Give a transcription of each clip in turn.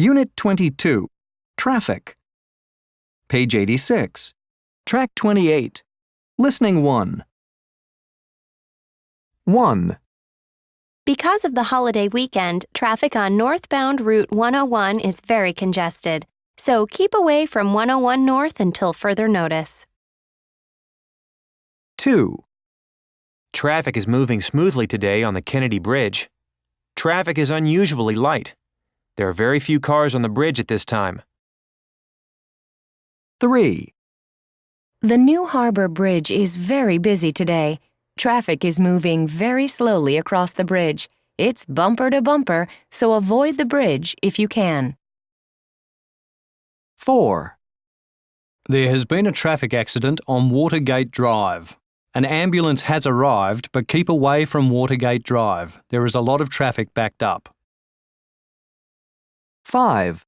Unit 22, Traffic. Page 86, Track 28, Listening 1. 1. Because of the holiday weekend, traffic on northbound Route 101 is very congested, so keep away from 101 North until further notice. 2. Traffic is moving smoothly today on the Kennedy Bridge. Traffic is unusually light. There are very few cars on the bridge at this time. 3. The New Harbor Bridge is very busy today. Traffic is moving very slowly across the bridge. It's bumper to bumper, so avoid the bridge if you can. 4. There has been a traffic accident on Watergate Drive. An ambulance has arrived, but keep away from Watergate Drive. There is a lot of traffic backed up. 5.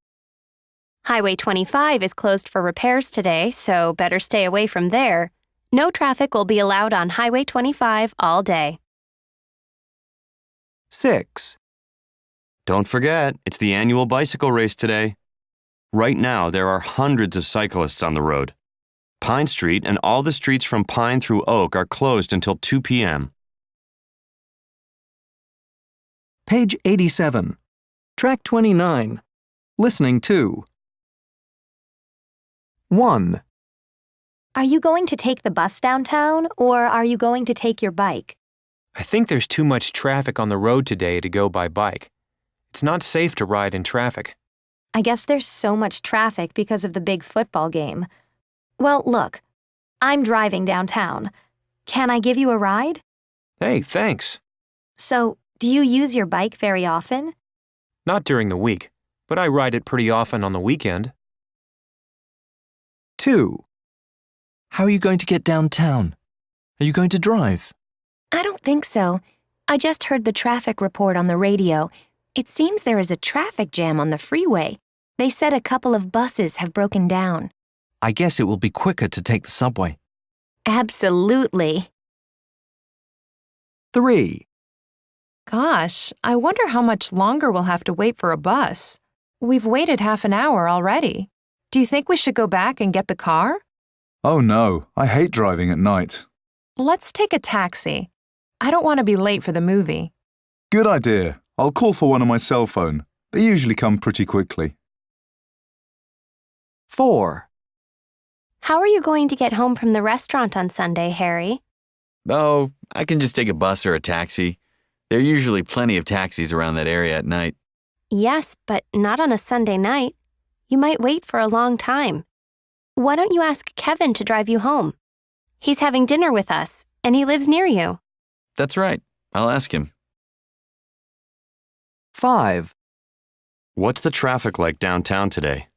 Highway 25 is closed for repairs today, so better stay away from there. No traffic will be allowed on Highway 25 all day. 6. Don't forget, it's the annual bicycle race today. Right now, there are hundreds of cyclists on the road. Pine Street and all the streets from Pine through Oak are closed until 2 p.m. Page 87, Track 29, Listening 2. 1. Are you going to take the bus downtown, or are you going to take your bike? I think there's too much traffic on the road today to go by bike. It's not safe to ride in traffic. I guess there's so much traffic because of the big football game. Well, look, I'm driving downtown. Can I give you a ride? Hey, thanks. So, do you use your bike very often? Not during the week, but I ride it pretty often on the weekend. 2. How are you going to get downtown? Are you going to drive? I don't think so. I just heard the traffic report on the radio. It seems there is a traffic jam on the freeway. They said a couple of buses have broken down. I guess it will be quicker to take the subway. Absolutely. 3. Gosh, I wonder how much longer we'll have to wait for a bus. We've waited half an hour already. Do you think we should go back and get the car? Oh no, I hate driving at night. Let's take a taxi. I don't want to be late for the movie. Good idea. I'll call for one on my cell phone. They usually come pretty quickly. 4. How are you going to get home from the restaurant on Sunday, Harry? Oh, I can just take a bus or a taxi. There are usually plenty of taxis around that area at night. Yes, but not on a Sunday night. You might wait for a long time. Why don't you ask Kevin to drive you home? He's having dinner with us, and he lives near you. That's right. I'll ask him. 5. What's the traffic like downtown today?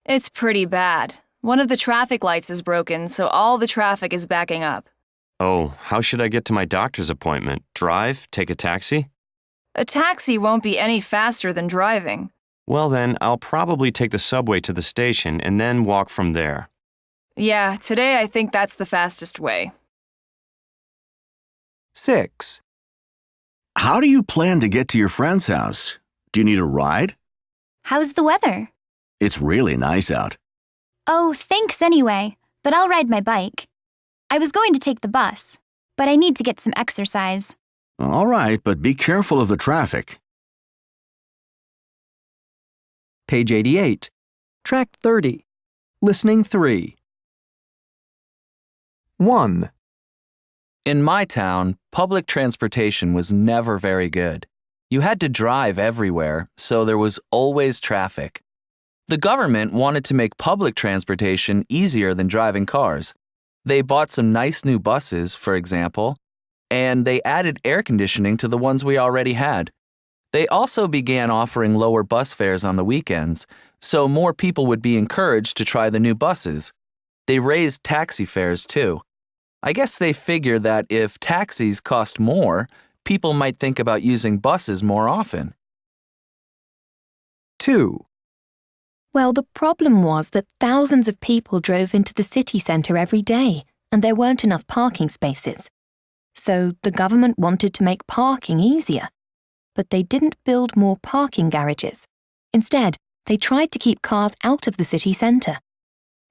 It's pretty bad. One of the traffic lights is broken, so all the traffic is backing up. Oh, how should I get to my doctor's appointment? Drive? Take a taxi? A taxi won't be any faster than driving. Well then, I'll probably take the subway to the station and then walk from there. Yeah, today I think that's the fastest way. 6. How do you plan to get to your friend's house? Do you need a ride? How's the weather? It's really nice out. Oh, thanks anyway, but I'll ride my bike. I was going to take the bus, but I need to get some exercise. All right, but be careful of the traffic. Page 88, Track 30, Listening 3. 1. In my town, public transportation was never very good. You had to drive everywhere, so there was always traffic. The government wanted to make public transportation easier than driving cars. They bought some nice new buses, for example, and they added air conditioning to the ones we already had. They also began offering lower bus fares on the weekends, so more people would be encouraged to try the new buses. They raised taxi fares too. I guess they figured that if taxis cost more, people might think about using buses more often. 2. Well, the problem was that thousands of people drove into the city centre every day, and there weren't enough parking spaces. So the government wanted to make parking easier. But they didn't build more parking garages. Instead, They tried to keep cars out of the city centre.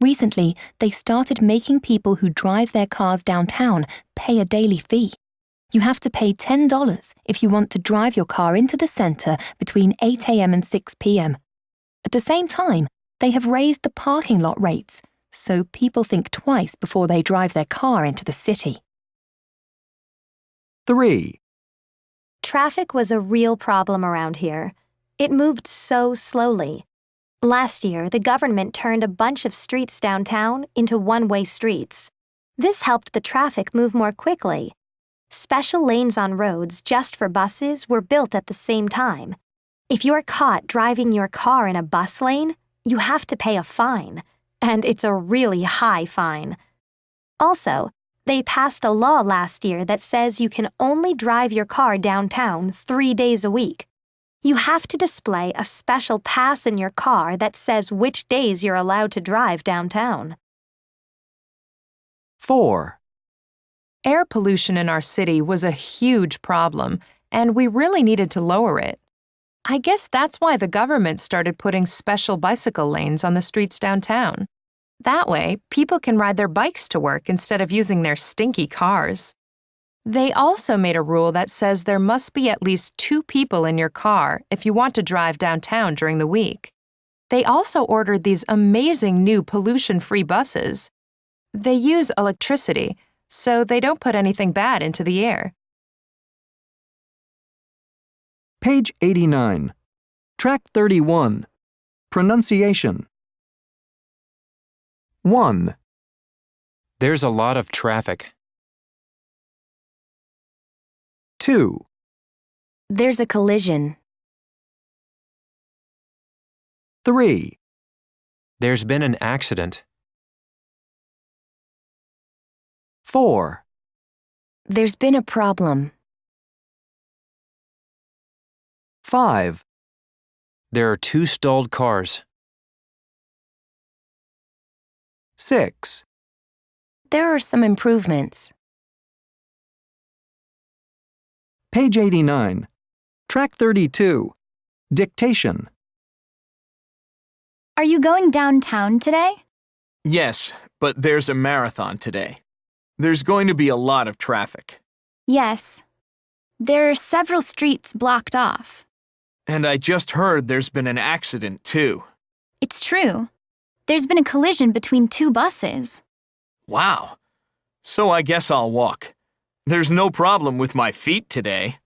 Recently, they started making people who drive their cars downtown pay a daily fee. You have to pay $10 if you want to drive your car into the centre between 8 a.m. and 6 p.m. At the same time, they have raised the parking lot rates, so people think twice before they drive their car into the city. 3. Traffic was a real problem around here. It moved so slowly. Last year, the government turned a bunch of streets downtown into one-way streets. This helped the traffic move more quickly. Special lanes on roads just for buses were built at the same time. If you're caught driving your car in a bus lane, you have to pay a fine, and it's a really high fine. Also, they passed a law last year that says you can only drive your car downtown 3 days a week. You have to display a special pass in your car that says which days you're allowed to drive downtown. 4. Air pollution in our city was a huge problem, and we really needed to lower it. I guess that's why the government started putting special bicycle lanes on the streets downtown. That way, people can ride their bikes to work instead of using their stinky cars. They also made a rule that says there must be at least 2 people in your car if you want to drive downtown during the week. They also ordered these amazing new pollution-free buses. They use electricity, so they don't put anything bad into the air. Page 89. Track 31. Pronunciation. 1. There's a lot of traffic. 2. There's a collision. 3. There's been an accident. 4. There's been a problem. 5. There are 2 stalled cars. 6. There are some improvements. Page 89. Track 32. Dictation. Are you going downtown today? Yes, but there's a marathon today. There's going to be a lot of traffic. Yes. There are several streets blocked off. And I just heard there's been an accident, too. It's true. There's been a collision between 2 buses. Wow. So I guess I'll walk. There's no problem with my feet today.